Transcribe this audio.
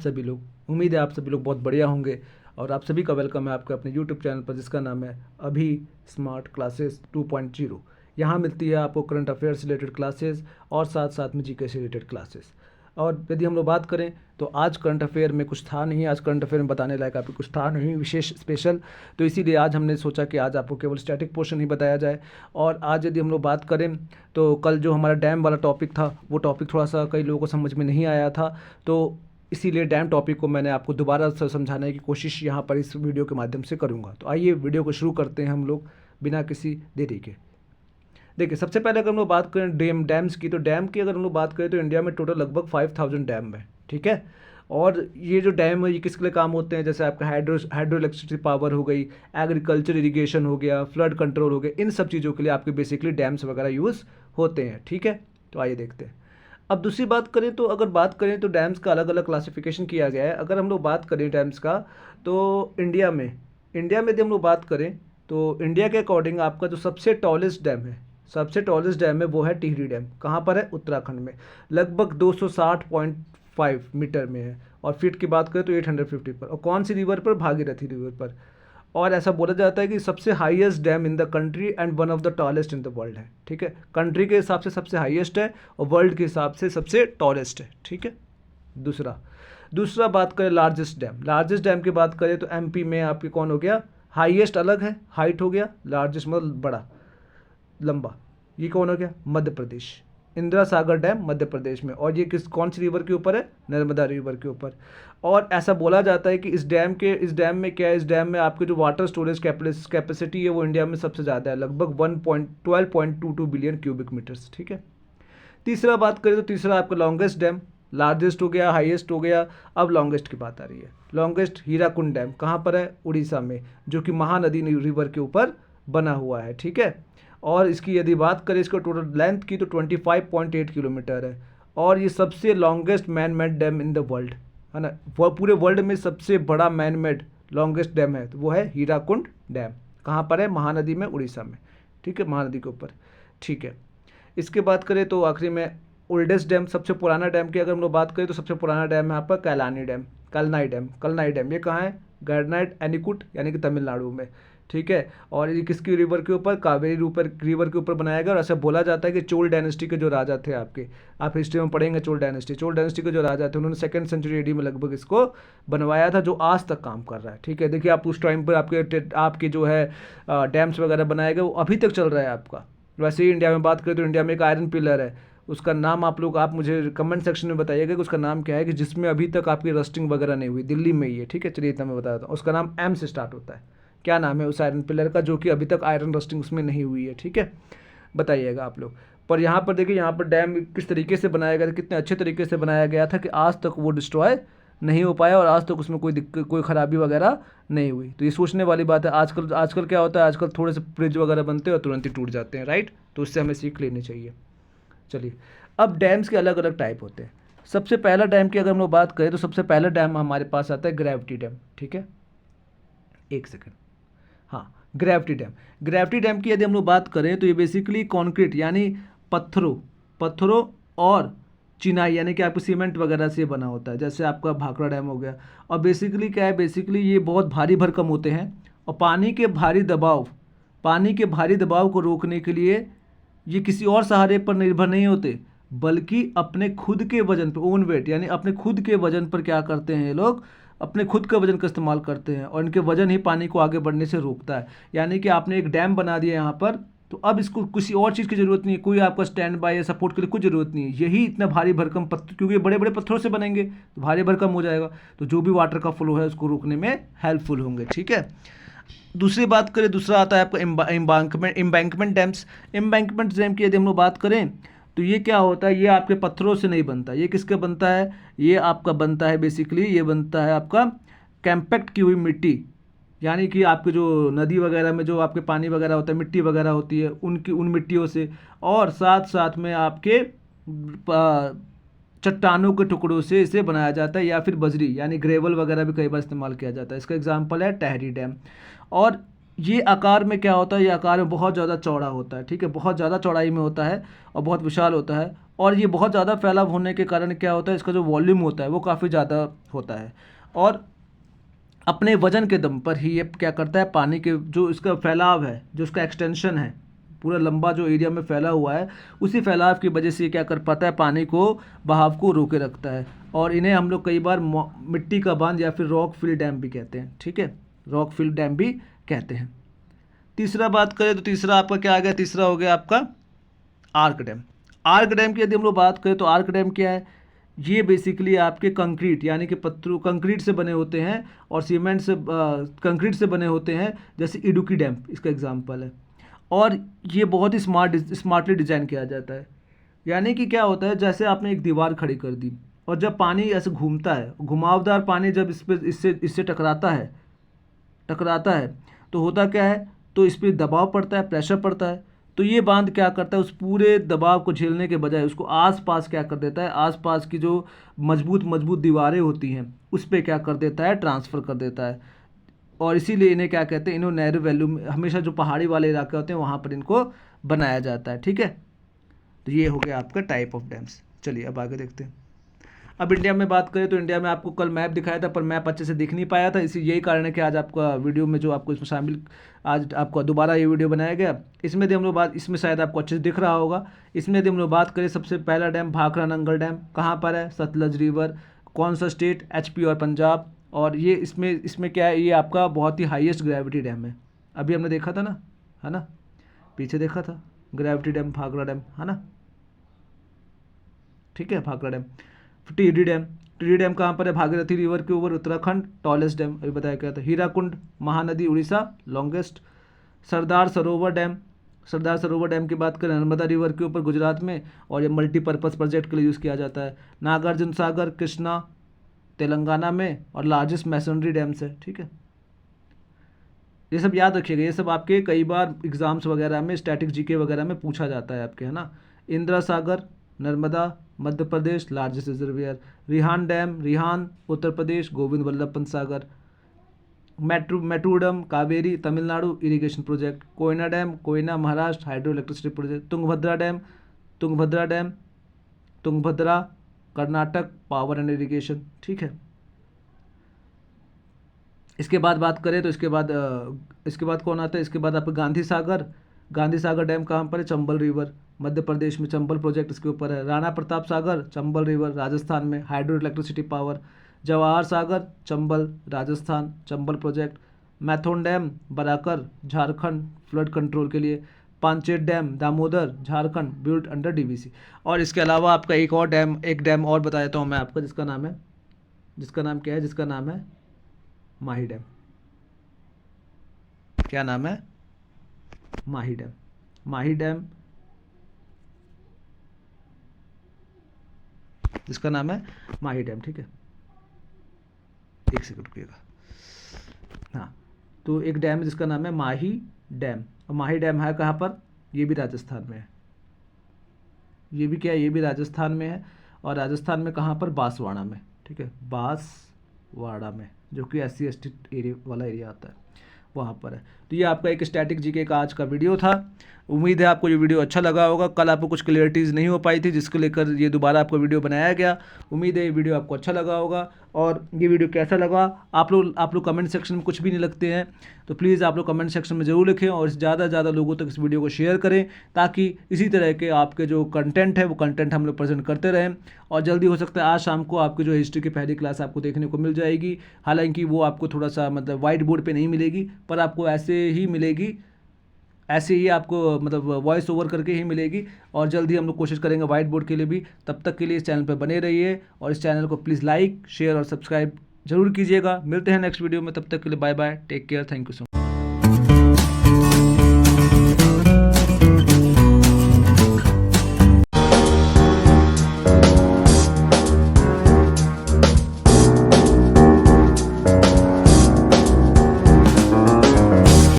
सभी लोग? उम्मीद है आप सभी लोग बहुत बढ़िया होंगे और आप सभी का वेलकम है आपके अपने यूट्यूब चैनल पर जिसका नाम है अभी स्मार्ट क्लासेस 2.0। यहाँ मिलती है आपको करंट अफेयर्स से रिलेटेड क्लासेस और साथ साथ में जीके से रिलेटेड क्लासेस। और यदि हम लोग बात करें तो आज करंट अफेयर में कुछ था नहीं, आज करंट अफेयर में बताने लायक आपको कुछ था नहीं विशेष स्पेशल, तो इसीलिए आज हमने सोचा कि आज आपको केवल स्टैटिक पोर्शन ही बताया जाए। और आज यदि हम लोग बात करें तो कल जो हमारा डैम वाला टॉपिक था वो टॉपिक थोड़ा सा कई लोगों को समझ में नहीं आया था, तो इसीलिए डैम टॉपिक को मैंने आपको दोबारा से समझाने की कोशिश यहाँ पर इस वीडियो के माध्यम से करूँगा। तो आइए वीडियो को शुरू करते हैं हम लोग बिना किसी देरी के। देखिए, सबसे पहले अगर हम लोग बात करें डैम्स की, तो डैम की अगर हम लोग बात करें तो इंडिया में टोटल लगभग 5000 डैम है, ठीक है। और ये जो डैम है ये किसके लिए काम होते हैं, जैसे आपका हाइड्रो इलेक्ट्रिसिटी पावर हो गई, एग्रीकल्चर इरिगेशन हो गया, फ्लड कंट्रोल हो गया, इन सब चीज़ों के लिए आपके बेसिकली डैम्स वगैरह यूज़ होते हैं, ठीक है। तो आइए देखते हैं। अब दूसरी बात करें तो अगर बात करें तो डैम्स का अलग अलग क्लासिफिकेशन किया गया है। अगर हम लोग बात करें डैम्स का तो इंडिया में यदि हम लोग बात करें तो इंडिया के अकॉर्डिंग आपका जो सबसे टॉलेस्ट डैम है वो है टिहरी डैम। कहाँ पर है? उत्तराखंड में। लगभग 260.5 मीटर में है। और फीट की बात करें तो 850 पर। और कौन सी रिवर पर? भागीरथी रिवर पर। और ऐसा बोला जाता है कि सबसे highest dam in the country and one of the tallest in the world है, ठीक है। कंट्री के हिसाब से सबसे हाईएस्ट है और वर्ल्ड के हिसाब से सबसे टॉलेस्ट है, ठीक है। दूसरा बात करें लार्जेस्ट डैम की बात करें तो एमपी में आपके कौन हो गया? हाईएस्ट अलग है, हाइट हो गया, लार्जेस्ट मतलब बड़ा लंबा, ये कौन हो गया? मध्य प्रदेश। इंदिरा सागर डैम मध्य प्रदेश में। और ये कौन सी रिवर के ऊपर है? नर्मदा रिवर के ऊपर। और ऐसा बोला जाता है कि इस डैम में आपके जो वाटर स्टोरेज कैपेसिटी है वो इंडिया में सबसे ज़्यादा है, लगभग 12.22 बिलियन क्यूबिक मीटर्स, ठीक है। तीसरा बात करें तो तीसरा आपका लॉन्गेस्ट डैम, लार्जेस्ट हो गया, हाईएस्ट हो गया। अब लॉन्गेस्ट की बात आ रही है। लॉन्गेस्ट हीराकुंड डैम कहाँ पर है? उड़ीसा में, जो कि महानदी रिवर के ऊपर बना हुआ है, ठीक है। और इसकी यदि बात करें इसका टोटल लेंथ की तो 25.8 किलोमीटर है। और ये सबसे longest man made dam in the world है ना। वो पूरे वर्ल्ड में सबसे बड़ा मैन मेड लॉन्गेस्ट डैम है तो वो है हीराकुंड डैम। कहाँ पर है? महानदी में, उड़ीसा में, ठीक है, महानदी के ऊपर, ठीक है। इसके बात करें तो आखिरी में ओल्डेस्ट डैम, सबसे पुराना डैम की अगर हम लोग बात करें तो सबसे पुराना डैम है आपका कलनाई डैम। ये कहाँ है? गरनाइट एनिकुट यानी कि तमिलनाडु में, ठीक है। और ये किसकी रिवर के ऊपर? कावेरी रिवर के ऊपर बनाया गया। और ऐसा बोला जाता है कि चोल डायनेस्टी के जो राजा थे आप हिस्ट्री में पढ़ेंगे चोल डायनेस्टी के जो राजा थे उन्होंने 2nd सेंचुरी एडी में लगभग इसको बनवाया था, जो आज तक काम कर रहा है, ठीक है। देखिए आप उस टाइम पर आपके जो है डैम्स वगैरह बनाए गए वो अभी तक चल रहा है आपका। वैसे ही इंडिया में बात करें तो इंडिया में एक आयरन पिलर है, उसका नाम आप मुझे कमेंट सेक्शन में बताइएगा कि उसका नाम क्या है, कि जिसमें अभी तक आपकी रस्टिंग वगैरह नहीं हुई, दिल्ली में ही है, ठीक है। चलिए इतना मैं बताता हूँ। उसका नाम एम से स्टार्ट होता है। क्या नाम है उस आयरन पिलर का जो कि अभी तक आयरन रस्टिंग उसमें नहीं हुई है, ठीक है। बताइएगा आप लोग। पर यहाँ पर देखिए, यहाँ पर डैम किस तरीके से बनाया गया था, कितने अच्छे तरीके से बनाया गया था कि आज तक वो डिस्ट्रॉय नहीं हो पाया और आज तक उसमें कोई दिक्कत, कोई ख़राबी वगैरह नहीं हुई। तो ये सोचने वाली बात है। आजकल क्या होता है, आजकल थोड़े से ब्रिज वगैरह बनते हैं और तुरंत ही टूट जाते हैं, राइट। तो उससे हमें सीख लेनी चाहिए। चलिए, अब डैम्स के अलग अलग टाइप होते हैं। सबसे पहला डैम की अगर हम लोग बात करें तो सबसे पहला डैम हमारे पास आता है ग्रेविटी डैम, ठीक है। एक सेकेंड, हाँ, ग्रेविटी डैम की यदि हम लोग बात करें तो ये बेसिकली कंक्रीट यानी पत्थरों और चिनाई यानी कि आपको सीमेंट वगैरह से बना होता है, जैसे आपका भाखड़ा डैम हो गया। और बेसिकली क्या है, बेसिकली ये बहुत भारी भरकम होते हैं और पानी के भारी दबाव को रोकने के लिए ये किसी और सहारे पर निर्भर नहीं होते, बल्कि अपने खुद के वजन पर, ओन वेट यानी अपने खुद के वजन पर क्या करते हैं ये लोग, अपने खुद का वजन का इस्तेमाल करते हैं और इनके वजन ही पानी को आगे बढ़ने से रोकता है। यानी कि आपने एक डैम बना दिया यहाँ पर, तो अब इसको किसी और चीज़ की ज़रूरत नहीं है, कोई आपका स्टैंड बाय या सपोर्ट के लिए कुछ ज़रूरत नहीं है। यही इतना भारी भरकम पत्थर, क्योंकि बड़े बड़े पत्थरों से बनेंगे तो भारी भरकम हो जाएगा, तो जो भी वाटर का फ्लो है उसको रोकने में हेल्पफुल होंगे, ठीक है। दूसरी बात करें, दूसरा आता है आपका एम्बैंकमेंट डैम की यदि हम लोग बात करें तो ये क्या होता है, ये आपके पत्थरों से नहीं बनता, ये किसके बनता है, ये आपका बनता है बेसिकली, ये बनता है आपका कैम्पैक्ट की हुई मिट्टी, यानी कि आपके जो नदी वगैरह में जो आपके पानी वगैरह होता है, मिट्टी वगैरह होती है, उन मिट्टियों से, और साथ साथ में आपके चट्टानों के टुकड़ों से इसे बनाया जाता है, या फिर बजरी यानी ग्रेवल वगैरह भी कई बार इस्तेमाल किया जाता है। इसका एग्जाम्पल है टहरी डैम। और ये आकार में क्या होता है, ये आकार में बहुत ज़्यादा चौड़ा होता है, ठीक है, बहुत ज़्यादा चौड़ाई में होता है और बहुत विशाल होता है। और ये बहुत ज़्यादा फैलाव होने के कारण क्या होता है, इसका जो वॉल्यूम होता है वो काफ़ी ज़्यादा होता है, और अपने वजन के दम पर ही ये क्या करता है, पानी के जो इसका फैलाव है, जो इसका एक्सटेंशन है, पूरा लंबा जो एरिया में फैला हुआ है, उसी फैलाव की वजह से ये क्या कर पाता है, पानी को, बहाव को रोके रखता है। और इन्हें हम लोग कई बार मिट्टी का बांध या फिर रॉक फिल डैम भी कहते हैं, ठीक है, रॉक फिल डैम भी कहते हैं। तीसरा बात करें तो तीसरा आपका क्या आ गया, तीसरा हो गया आपका आर्क डैम। आर्क डैम की यदि हम लोग बात करें तो आर्क डैम क्या है, ये बेसिकली आपके कंक्रीट यानी कि पत्थरों कंक्रीट से बने होते हैं और सीमेंट से कंक्रीट से बने होते हैं, जैसे इडुक्की डैम इसका एग्जांपल है। और ये बहुत ही स्मार्टली डिज़ाइन किया जाता है। यानी कि क्या होता है, जैसे आपने एक दीवार खड़ी कर दी और जब पानी ऐसे घूमता है, घुमावदार पानी जब इस पे इससे टकराता है तो होता क्या है, तो इस पर दबाव पड़ता है, प्रेशर पड़ता है। तो ये बांध क्या करता है, उस पूरे दबाव को झेलने के बजाय उसको आसपास क्या कर देता है, आसपास की जो मजबूत मजबूत दीवारें होती हैं उस पर क्या कर देता है, ट्रांसफ़र कर देता है। और इसीलिए इन्हें क्या कहते हैं, इन्हें नैरो वैल्यू में हमेशा जो पहाड़ी वाले इलाके होते हैं वहाँ पर इनको बनाया जाता है, ठीक है। तो ये हो गया आपका टाइप ऑफ डैम्स। चलिए अब आगे देखते हैं। अब इंडिया में बात करें तो इंडिया में आपको कल मैप दिखाया था, पर मैप अच्छे से दिख नहीं पाया था, इसी यही कारण है कि आज आपका वीडियो में जो आपको इसमें शामिल, आज आपको दोबारा ये वीडियो बनाया गया। इसमें यदि हम लोग बात, इसमें शायद आपको अच्छे से दिख रहा होगा। इसमें यदि हम लोग बात करें, सबसे पहला डैम भाखड़ा नंगल डैम कहाँ पर है, सतलज रिवर, कौन सा स्टेट, HP और पंजाब। और ये इसमें क्या है, ये आपका बहुत ही हाईएस्ट ग्रेविटी डैम है। अभी हमने देखा था ना, है ना, पीछे देखा था ग्रेविटी डैम भाखड़ा डैम, है ना, ठीक है, भाखड़ा डैम। टिहरी डैम कहाँ पर है, भागीरथी रिवर के ऊपर, उत्तराखंड, टॉलेस्ट डैम अभी बताया गया था। हीराकुंड महानदी उड़ीसा, लॉन्गेस्ट। सरदार सरोवर डैम की बात करें, नर्मदा रिवर के ऊपर, गुजरात में, और ये मल्टीपर्पज़ प्रोजेक्ट के लिए यूज़ किया जाता है। नागार्जुन सागर, कृष्णा, तेलंगाना में, और लार्जेस्ट मैसनरी डैम्स है, ठीक है। ये सब याद रखिएगा, ये सब आपके कई बार एग्जाम्स वगैरह में, स्टैटिक GK वगैरह में पूछा जाता है आपके, है ना। Indira Sagar, Narmada, Madhya Pradesh, largest reservoir. Rihand dam, Rihand, Uttar Pradesh, Govind Vallabh Pant Sagar. Mettur dam, Kaveri, Tamil Nadu, irrigation project. Koyna dam, Koyna, Maharashtra, hydro electricity project. Tungabhadra, Karnataka, power and irrigation, ठीक है। इसके बाद बात करें तो इसके बाद कौन आता है, इसके बाद आपका गांधी सागर डैम कहाँ पर है, चंबल रिवर, मध्य प्रदेश में, चंबल प्रोजेक्ट इसके ऊपर है। राणा प्रताप सागर, चंबल रिवर, राजस्थान में, hydro electricity power. Jawahar Sagar, Chambal, Rajasthan, Chambal project. Maithon dam, Barakar, Jharkhand, flood control के लिए। Panchet dam, Damodar, Jharkhand, built under DVC। और इसके अलावा आपका एक डैम और बता देता हूँ मैं आपको, जिसका नाम है माही डैम। क्या नाम है, माही डैम, जिसका नाम है माही डैम, ठीक है। एक सेकंड रुकिएगा। हाँ, तो एक डैम है जिसका नाम है माही डैम, और माही डैम है कहाँ पर, ये भी राजस्थान में है। ये भी क्या है, ये भी राजस्थान में है, और राजस्थान में कहाँ पर, बांसवाड़ा में, ठीक है, बांसवाड़ा में, जो कि SC ST एरिया वाला एरिया आता है, वहाँ पर है। तो ये आपका एक स्टैटिक GK का आज का वीडियो था। उम्मीद है आपको ये वीडियो अच्छा लगा होगा। कल आपको कुछ क्लियरिटीज़ नहीं हो पाई थी, जिसको लेकर ये दोबारा आपको वीडियो बनाया गया। उम्मीद है ये वीडियो आपको अच्छा लगा होगा। और ये वीडियो कैसा लगा, आप लोग कमेंट सेक्शन में कुछ भी नहीं लिखते हैं, तो प्लीज़ आप लोग कमेंट सेक्शन में ज़रूर लिखें, और ज़्यादा से ज़्यादा लोगों तक इस वीडियो को शेयर करें, ताकि इसी तरह के आपके जो कंटेंट है वो कंटेंट हम लोग प्रेजेंट करते रहें। और जल्दी हो सकता है आज शाम को आपकी जो हिस्ट्री की पहली क्लास आपको देखने को मिल जाएगी। हालांकि वो आपको थोड़ा सा मतलब वाइट बोर्ड पे नहीं मिलेगी, पर आपको ऐसे ही मिलेगी, ऐसे ही आपको मतलब वॉइस ओवर करके ही मिलेगी। और जल्दी हम लोग कोशिश करेंगे वाइट बोर्ड के लिए भी। तब तक के लिए इस चैनल पर बने रहिए, और इस चैनल को प्लीज़ लाइक, शेयर और सब्सक्राइब जरूर कीजिएगा। मिलते हैं नेक्स्ट वीडियो में, तब तक के लिए bye bye, take care, thank you so much.